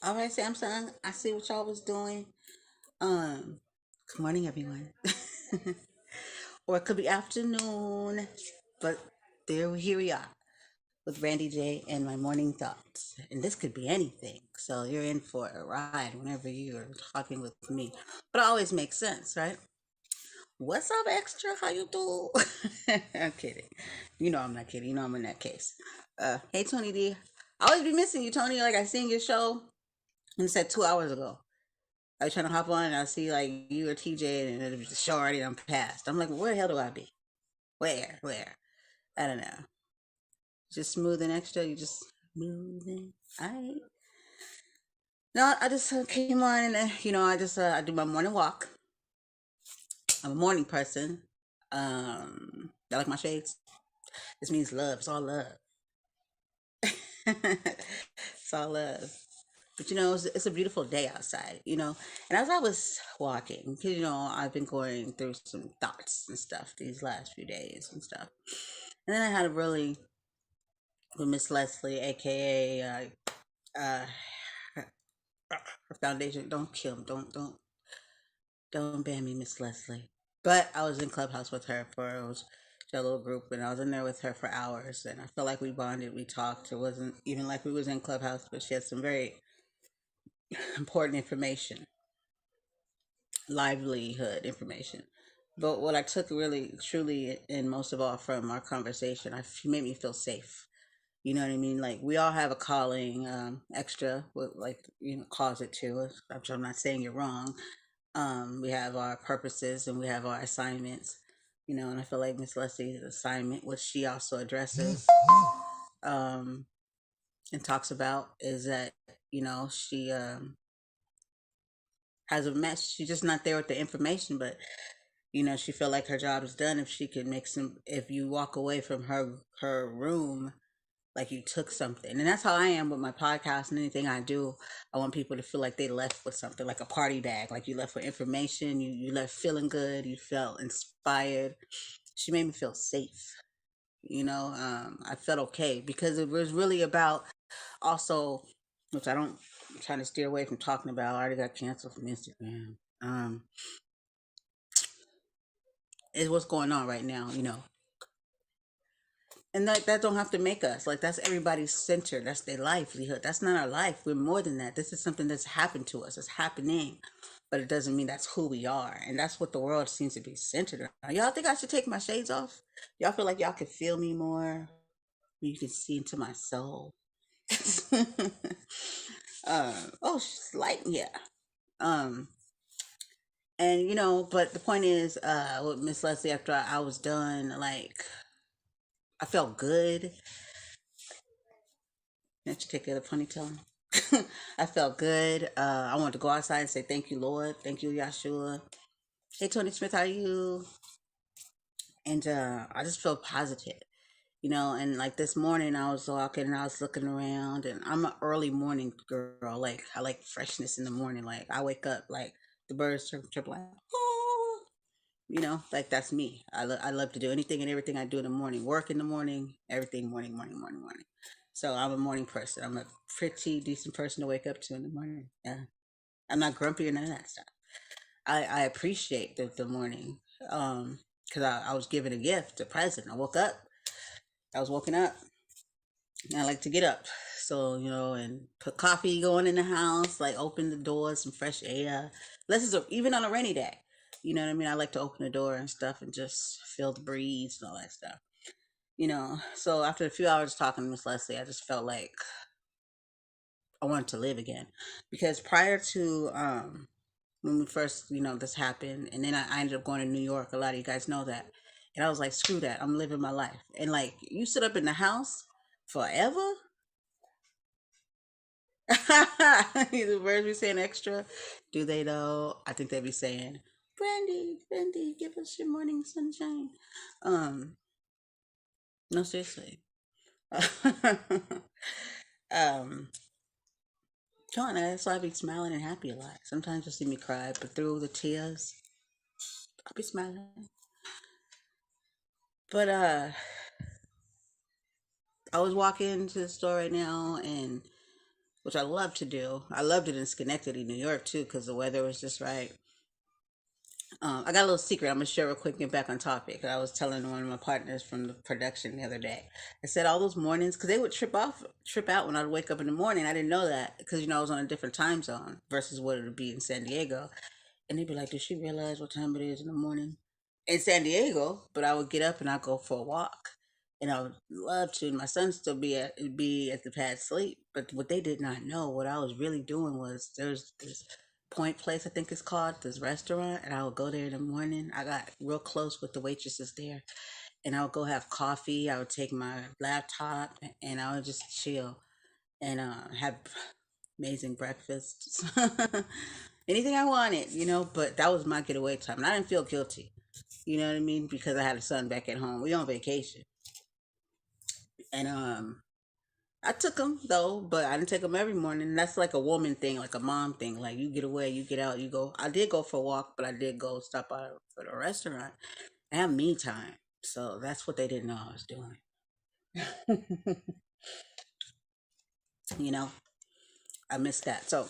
All right, Samsung. I see what y'all was doing. Um, Good morning, everyone. Or it could be afternoon, but here we are with Randy J and my morning thoughts. And this could be anything. So you're in for a ride whenever you're talking with me. But it always makes sense, right? What's up, extra? How you do? I'm kidding. You know I'm not kidding. You know I'm in that case. Hey Tony D. I always be missing you, Tony. Like I seen your show and it said 2 hours ago. I was trying to hop on and I see like you or TJ and it was the show already done passed. I'm like, where the hell do I be? Where? Where? I don't know. Just smooth and extra. You just smoothing. I no. I just came on and I do my morning walk. I'm a morning person. I like my shades. This means love. It's all love. It's all love. But it's a beautiful day outside, And as I was walking, because I've been going through some thoughts and stuff these last few days and stuff. And then I had a really with Miss Leslie, aka uh, her foundation. Don't kill me. Don't ban me, Miss Leslie. But I was in Clubhouse with her for it was a little group, and I was in there with her for hours, and I felt like we bonded. We talked. It wasn't even like we was in Clubhouse, but she had some very important information, livelihood information. But what I took really, truly, and most of all from our conversation, she made me feel safe. You know what I mean? Like we all have a calling, extra, like calls it to us. I'm not saying you're wrong. We have our purposes and we have our assignments. And I feel like Miss Leslie's assignment, which she also addresses um, and talks about, is that she has a mess. She's just not there with the information, but she felt like her job is done if she could make some. If you walk away from her room like you took something. And that's how I am with my podcast and anything I do. I want people to feel like they left with something, like a party bag, like you left with information, you left feeling good, you felt inspired. She made me feel safe. I felt okay because it was really about also, which I'm trying to steer away from talking about. I already got canceled from Instagram. Is what's going on right now. And that don't have to make us like that's everybody's center. That's their livelihood. That's not our life. We're more than that. This is something that's happened to us. It's happening, but it doesn't mean that's who we are. And that's what the world seems to be centered around. Y'all think I should take my shades off? Y'all feel like y'all can feel me more? You can see into my soul. Oh, she's light, yeah. Um, and but the point is, with Miss Leslie, after I was done, like I felt good. Didn't you take the other ponytail? I felt good. I wanted to go outside and say thank you, Lord. Thank you, Yahshua. Hey, Tony Smith, how are you? And I just felt positive, And like this morning, I was walking and I was looking around, and I'm an early morning girl. Like I like freshness in the morning. Like I wake up like the birds chirp like, oh, like that's me. I love to do anything and everything I do in the morning. Work in the morning, everything morning, morning, morning, morning. So I'm a morning person. I'm a pretty decent person to wake up to in the morning. Yeah, I'm not grumpy or none of that stuff. I appreciate the morning because I was given a gift, a present. I woke up. I was woken up. And I like to get up. So, and put coffee going in the house, like open the doors, some fresh air. Even on a rainy day. You know what I mean? I like to open the door and stuff and just feel the breeze and all that stuff. So after a few hours talking to Miss Leslie, I just felt like I wanted to live again. Because prior to when we first, this happened, and then I ended up going to New York. A lot of you guys know that. And I was like, screw that. I'm living my life. And like, you sit up in the house forever? The birds be saying extra. Do they though? I think they be saying, Brandy, give us your morning sunshine. Um, no, seriously. um, Come on, that's why I be smiling and happy a lot. Sometimes you see me cry, but through the tears, I'll be smiling. But I was walking to the store right now, and which I love to do. I loved it in Schenectady, New York too, because the weather was just right. I got a little secret I'm gonna share real quick and get back on topic. I was telling one of my partners from the production the other day. I said all those mornings because they would trip out when I'd wake up in the morning. I didn't know that because I was on a different time zone versus what it would be in San Diego. And they'd be like, "Does she realize what time it is in the morning in San Diego?" But I would get up and I'd go for a walk, and I would love to. And my son still be at the pad sleep. But what they did not know, what I was really doing was there's this Point Place, I think it's called, this restaurant, and I would go there in the morning. I got real close with the waitresses there, and I would go have coffee. I would take my laptop, and I would just chill and have amazing breakfasts. Anything I wanted, but that was my getaway time. And I didn't feel guilty, you know what I mean? Because I had a son back at home. We on vacation. And I took him though, but I didn't take him every morning. That's like a woman thing, like a mom thing. Like you get away, you get out, you go. I did go for a walk, but I did go stop by for the restaurant. I have me time. So that's what they didn't know I was doing. you know, I missed that. So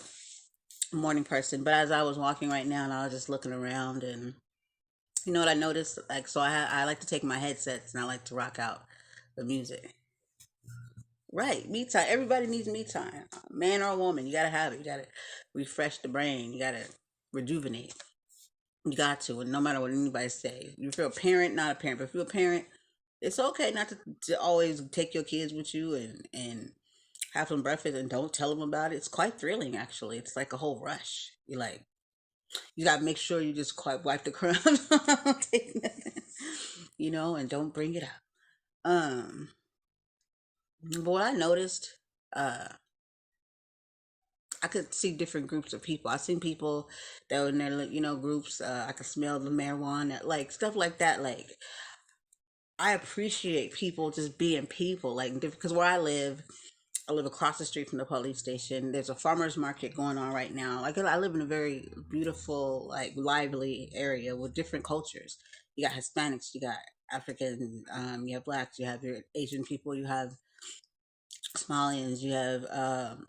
morning person. But as I was walking right now and I was just looking around and you know what I noticed? Like, so I like to take my headsets and I like to rock out the music. Right, me time. Everybody needs me time. Man or woman, you gotta have it. You gotta refresh the brain. You gotta rejuvenate. You got to, and no matter what anybody say. If you're a parent, not a parent, but if you're a parent, it's okay not to always take your kids with you and have some breakfast and don't tell them about it. It's quite thrilling, actually. It's like a whole rush. You gotta make sure you just quite wipe the crumbs, take nothing, and don't bring it up. Um, but what I noticed, uh, I could see different groups of people. I seen people that were in their, groups. I could smell the marijuana, like stuff like that. Like I appreciate people just being people, like because where I live across the street from the police station. There's a farmers market going on right now. Like I live in a very beautiful, like lively area with different cultures. You got Hispanics, you got African, you have blacks, you have your Asian people, you have Somalians, you have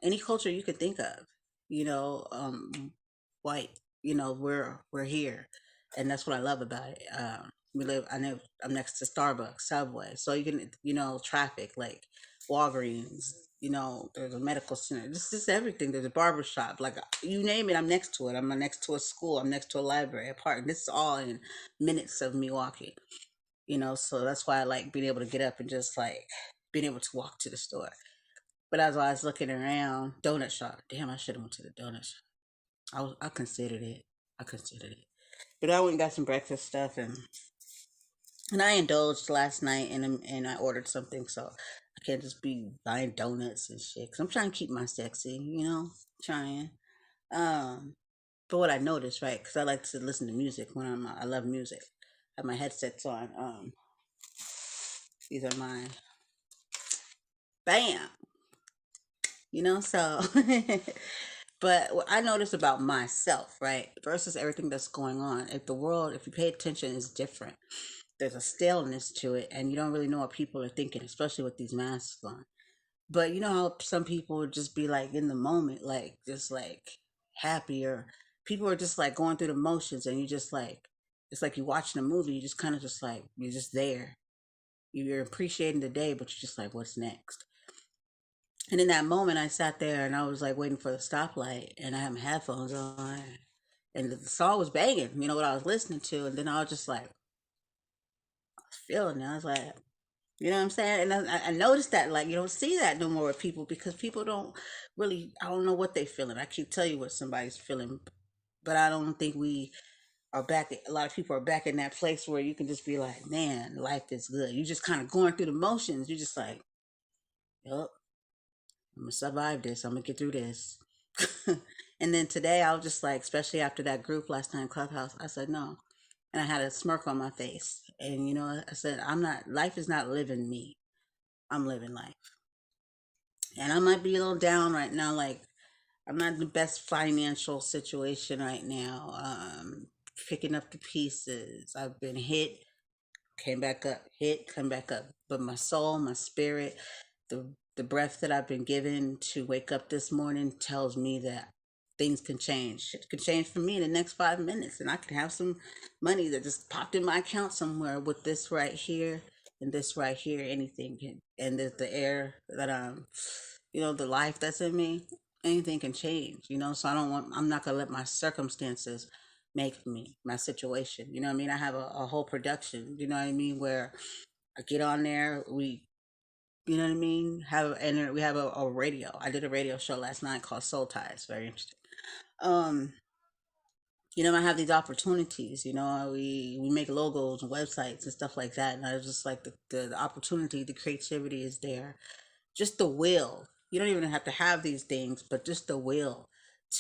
any culture you could think of. You know, white. We're here, and that's what I love about it. We live. I know I'm next to Starbucks, Subway, so you can traffic like Walgreens. There's a medical center. This is everything. There's a barber shop. Like you name it, I'm next to it. I'm next to a school. I'm next to a library, a park. This is all in minutes of me walking. So that's why I like being able to get up and just like being able to walk to the store. But as I was looking around, donut shop. Damn, I should have went to the donut shop. I considered it. I considered it. But I went and got some breakfast stuff and I indulged last night and I ordered something so I can't just be buying donuts and shit. Cause I'm trying to keep my sexy, trying. Um, but what I noticed, right? Cause I like to listen to music when I love music. I have my headsets on. These are my bam. So but what I notice about myself, right, versus everything that's going on, if you pay attention, is different. There's a staleness to it, and you don't really know what people are thinking, especially with these masks on. But you know how some people would just be like in the moment, like just like happier. People are just like going through the motions, and you just like it's like you're watching a movie. You just kind of just like you're just there. You're appreciating the day, but you're just like, what's next? And in that moment, I sat there and I was like waiting for the stoplight, and I had my headphones on, and the song was banging. You know what I was listening to, and then I was just like feeling it. I was like, you know what I'm saying? And I noticed that like you don't see that no more with people because people don't really. I don't know what they feeling. I can't tell you what somebody's feeling, but I don't think we are back. A lot of people are back in that place where you can just be like, man, life is good. You just kind of going through the motions. You just like, yup, I'm gonna survive this. I'm gonna get through this. And then today I was just like, especially after that group last time Clubhouse, I said no. And I had a smirk on my face. And I said, life is not living me. I'm living life. And I might be a little down right now, like I'm not in the best financial situation right now. Picking up the pieces. I've been hit, came back up, hit, come back up. But my soul, my spirit, the The breath that I've been given to wake up this morning tells me that things can change. Shit can change for me in the next 5 minutes, and I can have some money that just popped in my account somewhere with this right here and this right here. Anything can, and the air that the life that's in me, anything can change. So I'm not gonna let my circumstances make me my situation. You know what I mean? I have a whole production. You know what I mean? Where I get on there, you know what I mean? We have a radio. I did a radio show last night called Soul Ties. Very interesting. Um, I have these opportunities. We make logos and websites and stuff like that. And I was just like the opportunity, the creativity is there. Just the will. You don't even have to have these things, but just the will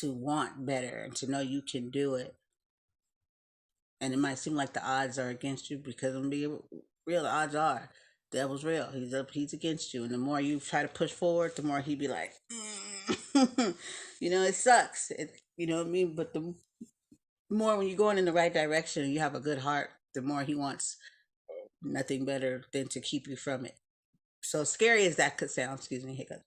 to want better and to know you can do it. And it might seem like the odds are against you because I'm being real. The odds are the devil's real. He's up. He's against you. And the more you try to push forward, the more he be like, it sucks. You know what I mean? But the more when you're going in the right direction and you have a good heart, the more he wants nothing better than to keep you from it. So scary as that could sound, excuse me, hiccup,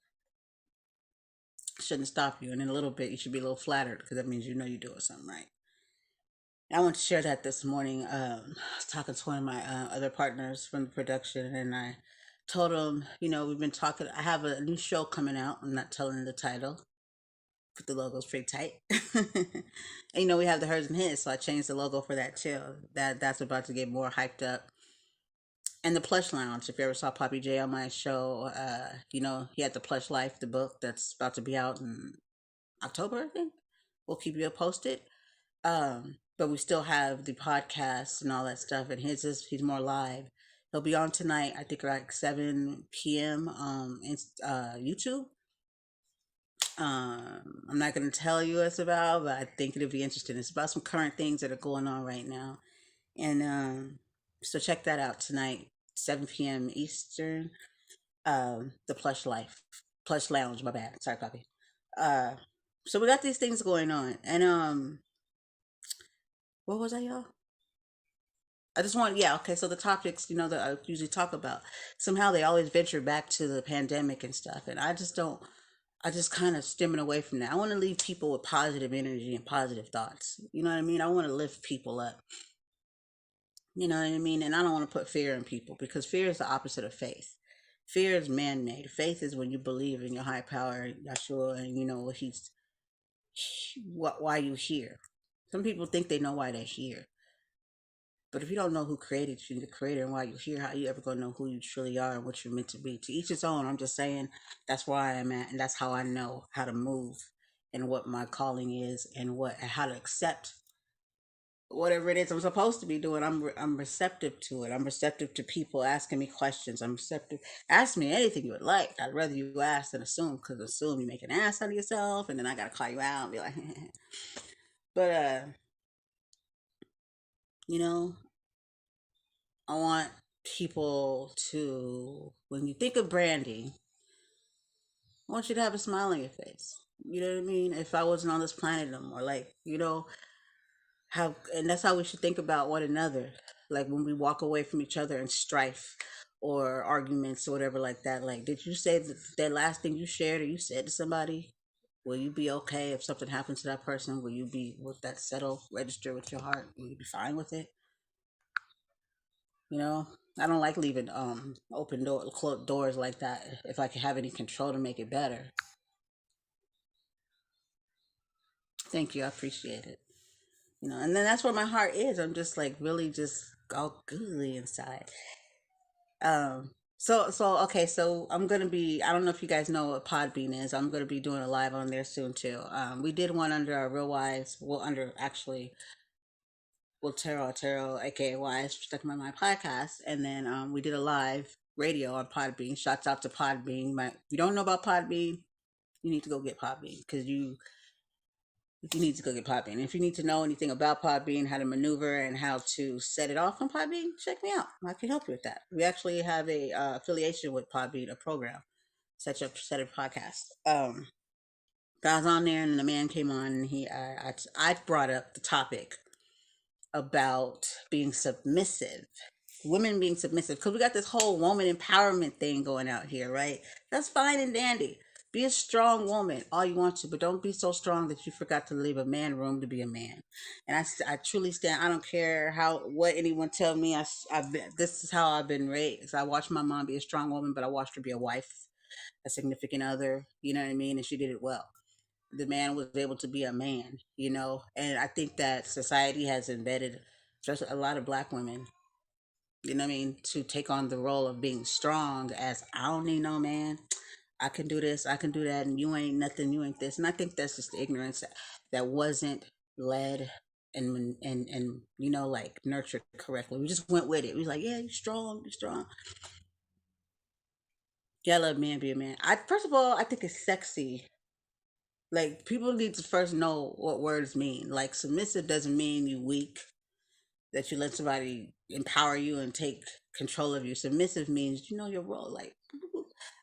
shouldn't stop you. And in a little bit, you should be a little flattered because that means you're doing something right. I want to share that this morning. I was talking to one of my other partners from the production, and I told him, we've been talking. I have a new show coming out. I'm not telling the title, but the logo's pretty tight. And, we have the Hers and His, so I changed the logo for that too. That's about to get more hyped up. And the Plush Lounge. If you ever saw Poppy J on my show, he had the Plush Life, the book that's about to be out in October, I think. We'll keep you posted. But we still have the podcast and all that stuff, and he's more live. He'll be on tonight, I think like 7 p.m. In YouTube. I'm not gonna tell you what it's about, but I think it'll be interesting. It's about some current things that are going on right now. And so check that out tonight, 7 p.m. Eastern. The Plush Lounge, my bad. Sorry, Poppy. Uh so we got these things going on. And what was I, y'all? I just want, yeah, okay. So the topics, that I usually talk about, somehow they always venture back to the pandemic and stuff, and I just don't. I just kind of stemming away from that. I want to leave people with positive energy and positive thoughts. You know what I mean? I want to lift people up. You know what I mean? And I don't want to put fear in people because fear is the opposite of faith. Fear is man-made. Faith is when you believe in your high power, Yahshua, and you know why you here. Some people think they know why they're here. But if you don't know who created you, the creator, and why you're here, how you ever gonna know who you truly are and what you're meant to be? To each his own. I'm just saying that's where I am at, and that's how I know how to move, and what my calling is, and how to accept whatever it is I'm supposed to be doing. I'm receptive to it. I'm receptive to people asking me questions. I'm receptive. Ask me anything you would like. I'd rather you ask than assume, because assume you make an ass out of yourself, and then I gotta call you out and be like, but you know, I want people to, when you think of branding, I want you to have a smile on your face. You know what I mean? If I wasn't on this planet no more, like, how, and that's how we should think about one another. Like when we walk away from each other in strife or arguments or whatever like that. Like, did you say that last thing you shared or you said to somebody? Will you be okay if something happens to that person? Will you be, with that settle, register with your heart? Will you be fine with it? You know, I don't like leaving open closed doors like that. If I can have any control to make it better, thank you. I appreciate it. And then that's where my heart is. I'm just like really just all googly inside. So okay. So I'm gonna be. I don't know if you guys know what Podbean is. I'm gonna be doing a live on there soon too. We did one under our Real Wives. Well, under actually Taro, aka Wise, stuck my podcast, and then we did a live radio on Podbean. Shouts out to Podbean. If you don't know about Podbean, you need to go get Podbean because you need to go get Podbean. If you need to know anything about Podbean, how to maneuver and how to set it off on Podbean, check me out. I can help you with that. We actually have a affiliation with Podbean, a program, set up podcast. I was on there, and the man came on, and I brought up the topic about being submissive women being submissive, because we got this whole woman empowerment thing going out here, right? That's fine and dandy. Be a strong woman all you want to, but don't be so strong that you forgot to leave a man room to be a man. And I truly stand. I don't care how what anyone tell me. This is how I've been raised. I watched my mom be a strong woman, but I watched her be a wife, a significant other. You know what I mean? And she did it well. The man was able to be a man, and I think that society has embedded just a lot of black women, what I mean, to take on the role of being strong as I don't need no man. I can do this, I can do that, and you ain't nothing, you ain't this. And I think that's just ignorance that wasn't led and like nurtured correctly. We just went with it. We was like, yeah, you're strong, you're strong. Yeah, I love man be a man. I first of all, I think it's sexy. Like people need to first know what words mean. Like submissive doesn't mean you weak, that you let somebody empower you and take control of you. Submissive means you know your role. Like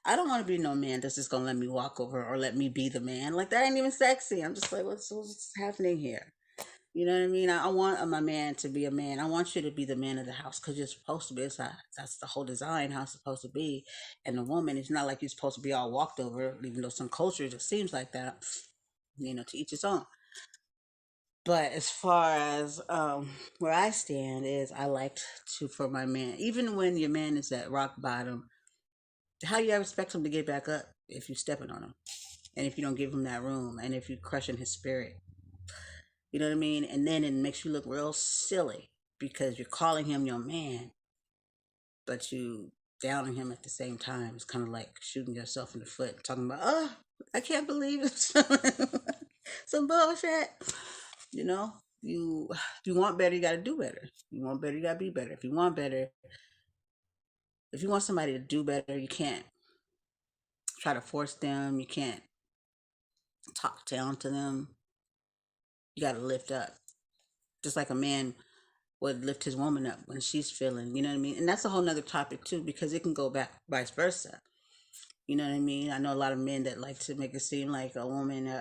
I don't want to be no man that's just gonna let me walk over or let me be the man. Like that ain't even sexy. I'm just like, what's happening here? You know what I mean? I want my man to be a man. I want you to be the man of the house because you're supposed to be. That's the whole design, how it's supposed to be. And the woman, it's not like you're supposed to be all walked over, even though some cultures it seems like that. To each his own. But as far as where I stand is, I like to for my man, even when your man is at rock bottom, how you ever expect him to get back up if you stepping on him, and if you don't give him that room, and if you crushing his spirit, you know what I mean? And then it makes you look real silly because you're calling him your man, but you downing him at the same time. It's kind of like shooting yourself in the foot, talking about, oh, I can't believe it's some bullshit. You know, you if you want better, you got to do better. You want better, you got to be better. If you want better, if you want somebody to do better, you can't try to force them. You can't talk down to them. You got to lift up, just like a man would lift his woman up when she's feeling. You know what I mean? And that's a whole nother topic too, because it can go back vice versa. You know what I mean? I know a lot of men that like to make it seem like a woman,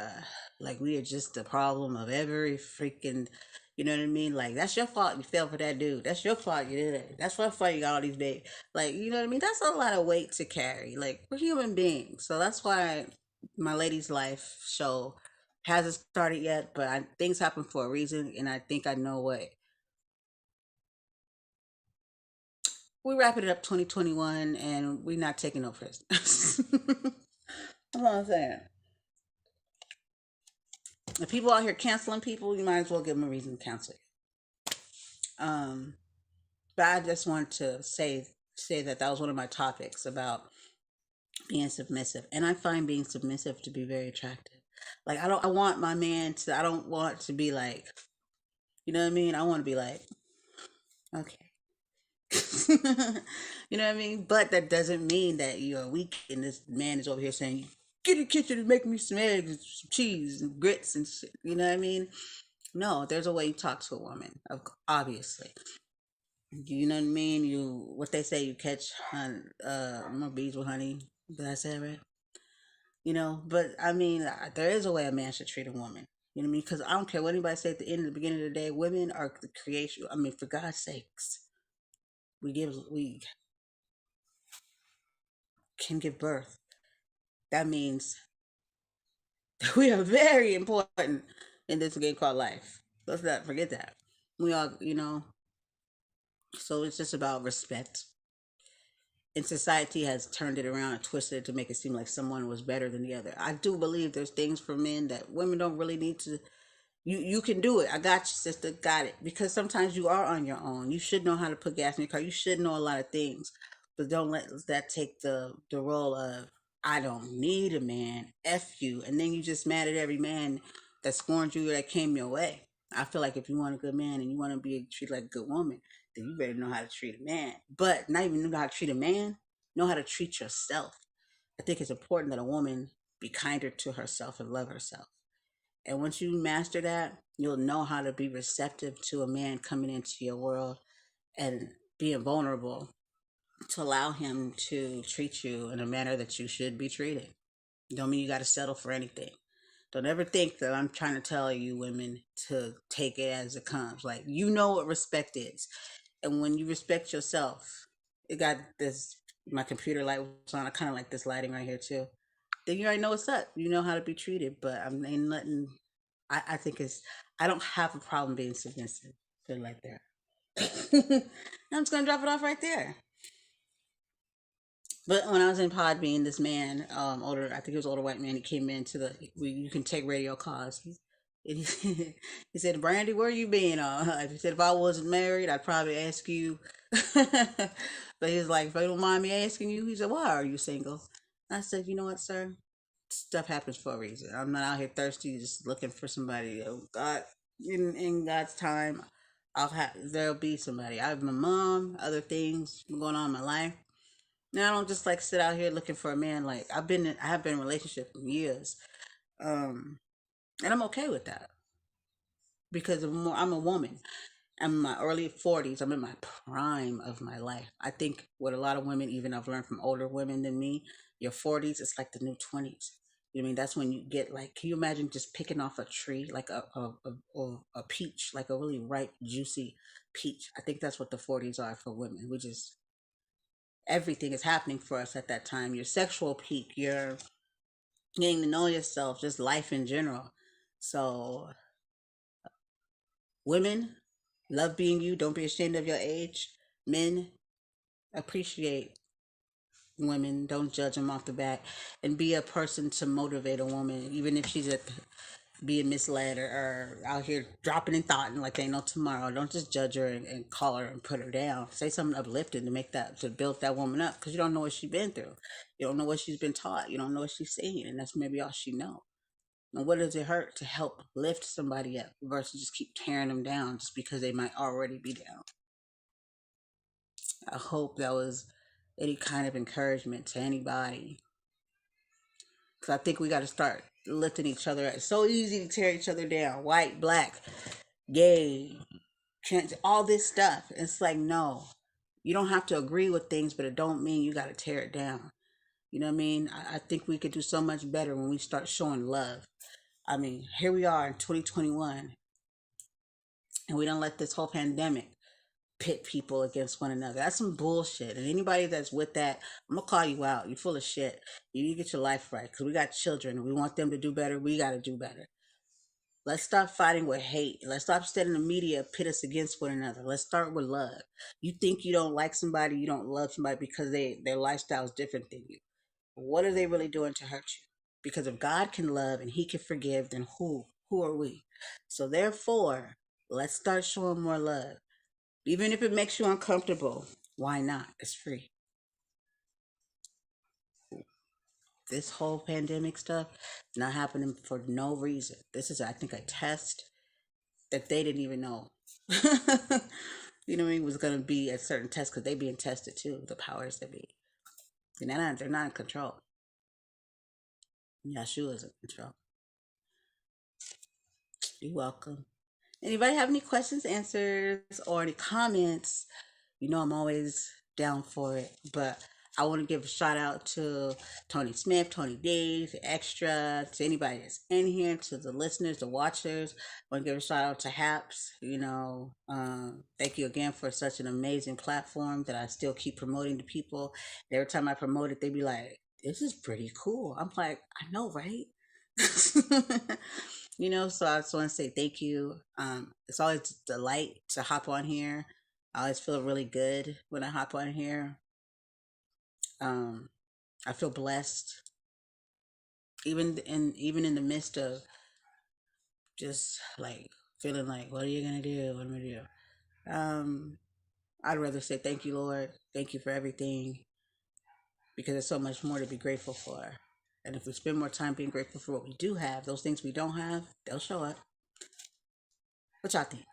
like we are just the problem of every freaking, you know what I mean? Like that's your fault you fell for that dude. That's your fault you did it. That's your fault you got all these babies. Like you know what I mean? That's a lot of weight to carry. Like we're human beings, so that's why my lady's life show hasn't started yet. But things happen for a reason, and I think I know what. We wrapping it up 2021, and we're not taking no prisoners. That's what I'm saying. If people out here canceling people, you might as well give them a reason to cancel you. But I just want to say that that was one of my topics about being submissive, and I find being submissive to be very attractive. Like I don't, I want my man to. I don't want to be like, you know what I mean. I want to be like, okay, you know what I mean. But that doesn't mean that you're weak, and this man is over here saying, "Get in the kitchen and make me some eggs, and some cheese, and grits, and shit." You know what I mean? No, there's a way you talk to a woman, obviously. You know what I mean? You what they say, you catch more bees with honey. Did I say it right? But I mean, there is a way a man should treat a woman. You know what I mean? Because I don't care what anybody say at the end of the beginning of the day. Women are the creation. I mean, for God's sakes, we can give birth. That means we are very important in this game called life. Let's not forget that. We all, so it's just about respect. And society has turned it around and twisted it to make it seem like someone was better than the other. I do believe there's things for men that women don't really need to. You can do it. I got you, sister. Got it. Because sometimes you are on your own. You should know how to put gas in your car. You should know a lot of things, but don't let that take the role of I don't need a man. F you, and then you just mad at every man that scorned you or that came your way. I feel like if you want a good man and you want to be treated like a good woman, then you better know how to treat a man. But not even know how to treat a man, know how to treat yourself. I think it's important that a woman be kinder to herself and love herself. And once you master that, you'll know how to be receptive to a man coming into your world and being vulnerable to allow him to treat you in a manner that you should be treated. Don't mean you got to settle for anything. Don't ever think that I'm trying to tell you women to take it as it comes. Like, you know what respect is. And when you respect yourself, it got this. My computer light was on. I kind of like this lighting right here too. Then you already know what's up. You know how to be treated. But I mean, ain't nothing. I think it's. I don't have a problem being submissive. Put it like that. I'm just gonna drop it off right there. But when I was in Podbean, this man, older, I think he was an older white man, he came into you can take radio calls. He said, Brandy, where you been? He said, if I wasn't married, I'd probably ask you. But he's like, if I don't mind me asking you, he said, why are you single? I said, you know what, sir? Stuff happens for a reason. I'm not out here thirsty, just looking for somebody. Oh, God, in God's time, there'll be somebody. I have my mom, other things going on in my life. Now I don't just like sit out here looking for a man. Like I have been in a relationship for years, um, and I'm okay with that because I'm a woman. I'm in my early 40s. I'm in my prime of my life. I think what a lot of women, even I've learned from older women than me, your 40s, it's like the new 20s. You know what I mean? That's when you get like, can you imagine just picking off a tree, like a peach, like a really ripe, juicy peach? I think that's what the 40s are for women. We just, everything is happening for us at that time. Your sexual peak, your getting to know yourself, just life in general. So, women, love being you. Don't be ashamed of your age. Men, appreciate women. Don't judge them off the bat. And be a person to motivate a woman, even if she's being misled or out here dropping in thought and like they know tomorrow. Don't just judge her and call her and put her down. Say something uplifting to make that, to build that woman up, because you don't know what she's been through. You don't know what she's been taught. You don't know what she's seen, and that's maybe all she knows. And what does it hurt to help lift somebody up versus just keep tearing them down just because they might already be down? I hope that was any kind of encouragement to anybody. Because I think we got to start lifting each other up. It's so easy to tear each other down. White, black, gay, trans, all this stuff. It's like, no. You don't have to agree with things, but it don't mean you got to tear it down. You know what I mean? I think we could do so much better when we start showing love. I mean, here we are in 2021, and we don't let this whole pandemic pit people against one another. That's some bullshit. And anybody that's with that, I'm gonna call you out. You're full of shit. You need to get your life right because we got children. We want them to do better. We got to do better. Let's stop fighting with hate. Let's stop letting the media pit us against one another. Let's start with love. You think you don't like somebody, you don't love somebody because their lifestyle is different than you. What are they really doing to hurt you? Because if God can love and He can forgive, then who are we? So therefore, let's start showing more love. Even if it makes you uncomfortable, why not? It's free. This whole pandemic stuff is not happening for no reason. This is, I think, a test that they didn't even know. You know what I mean? Was going to be a certain test because they being tested too. The powers that be, and they're not in control. Yeshua is in control. You're welcome. Anybody have any questions, answers, or any comments? You know I'm always down for it. But I want to give a shout out to Tony Smith, Tony Dave, Extra, to anybody that's in here, to the listeners, the watchers. I want to give a shout out to Haps. Thank you again for such an amazing platform that I still keep promoting to people. And every time I promote it, they be like, "This is pretty cool." I'm like, "I know, right?" So I just want to say thank you. It's always a delight to hop on here. I always feel really good when I hop on here. Um, I feel blessed, even in the midst of just like feeling like, what are you gonna do? What am I gonna do? I'd rather say thank you, Lord. Thank you for everything, because there's so much more to be grateful for. And if we spend more time being grateful for what we do have, those things we don't have, they'll show up. What y'all think?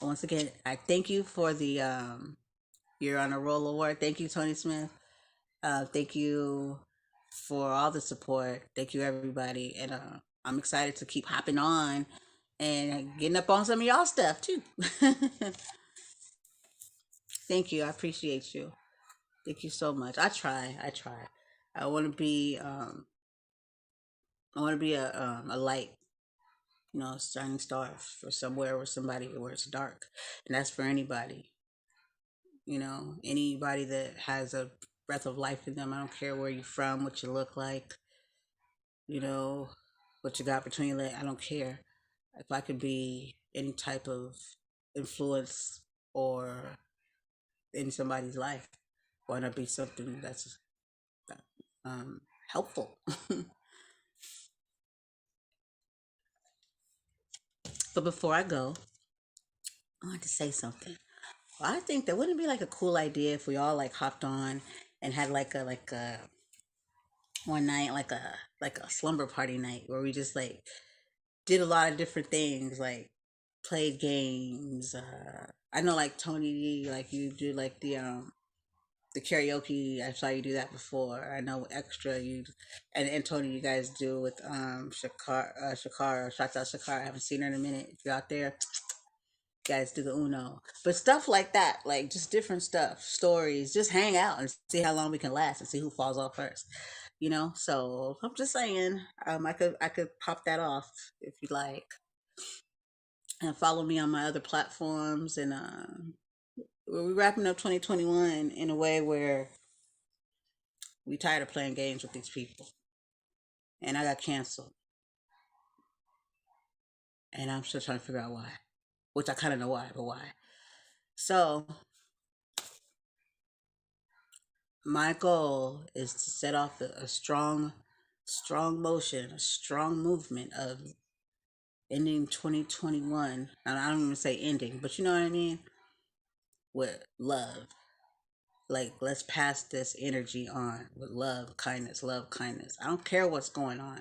Once again, I thank you for the You're on a Roll award. Thank you, Tony Smith. Thank you for all the support. Thank you, everybody. And I'm excited to keep hopping on and getting up on some of y'all stuff too. Thank you. I appreciate you. Thank you so much. I try. I try. I want to be. I want to be a light a shining star for somewhere or somebody where it's dark. And that's for anybody. Anybody that has a breath of life in them. I don't care where you're from, what you look like, you know, what you got between your legs. I don't care. If I could be any type of influence or in somebody's life, why not be something that's um, helpful? But before I go, I want to say something. Well, I think that wouldn't it be like a cool idea if we all like hopped on and had like a one night like a slumber party night where we just like did a lot of different things, like played games. I know like Tony, like you do like the karaoke. I saw you do that before. I know extra you and Tony, you guys do with Shakar. Shout out Shakar. I haven't seen her in a minute. If you're out there, you guys do the Uno. But stuff like that, like just different stuff, stories. Just hang out and see how long we can last and see who falls off first. So I'm just saying, I could pop that off if you like, and follow me on my other platforms. And we're wrapping up 2021 in a way where we tired of playing games with these people, and I got canceled, and I'm still trying to figure out why, which I kind of know why, but why. So my goal is to set off a strong motion, a strong movement of ending 2021. And I don't even say ending, but you know what I mean, with love. Like, let's pass this energy on with love, kindness, love, kindness. I don't care what's going on.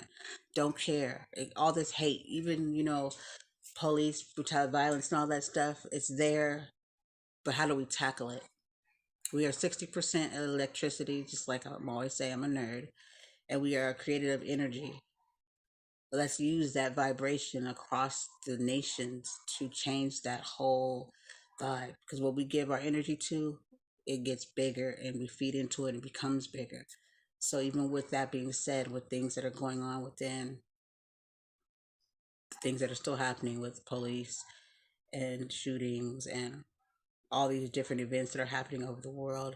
Don't care. All this hate, even, police, brutality, violence, and all that stuff, it's there. But how do we tackle it? We are 60% electricity, just like I'm always say, I'm a nerd. And we are creative energy. Let's use that vibration across the nations to change that whole vibe. Because what we give our energy to, it gets bigger, and we feed into it and becomes bigger. So even with that being said, with things that are going on within, things that are still happening with police and shootings and all these different events that are happening over the world,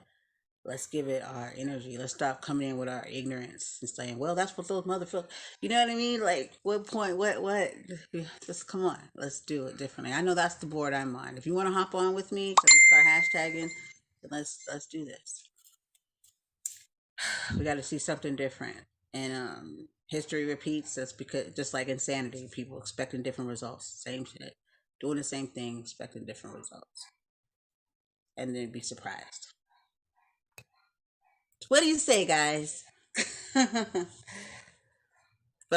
let's give it our energy. Let's stop coming in with our ignorance and saying, "Well, that's what those motherfuckers." You know what I mean? Like, what point? What? Just come on. Let's do it differently. I know that's the board I'm on. If you want to hop on with me, start hashtagging. Then let's do this. We got to see something different, and history repeats. That's because just like insanity, people expecting different results. Same shit, doing the same thing, expecting different results, and then be surprised. What do you say, guys? But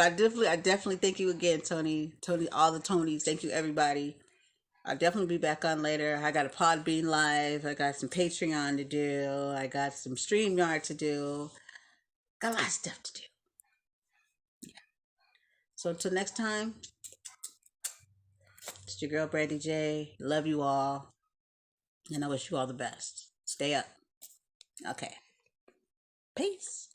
I definitely thank you again, Tony, all the Tonys. Thank you, everybody. I'll definitely be back on later. I got a Podbean live. I got some Patreon to do. I got some StreamYard to do. Got a lot of stuff to do. So until next time, it's your girl Brandy J. Love you all, and I wish you all the best. Stay up. Okay. Peace.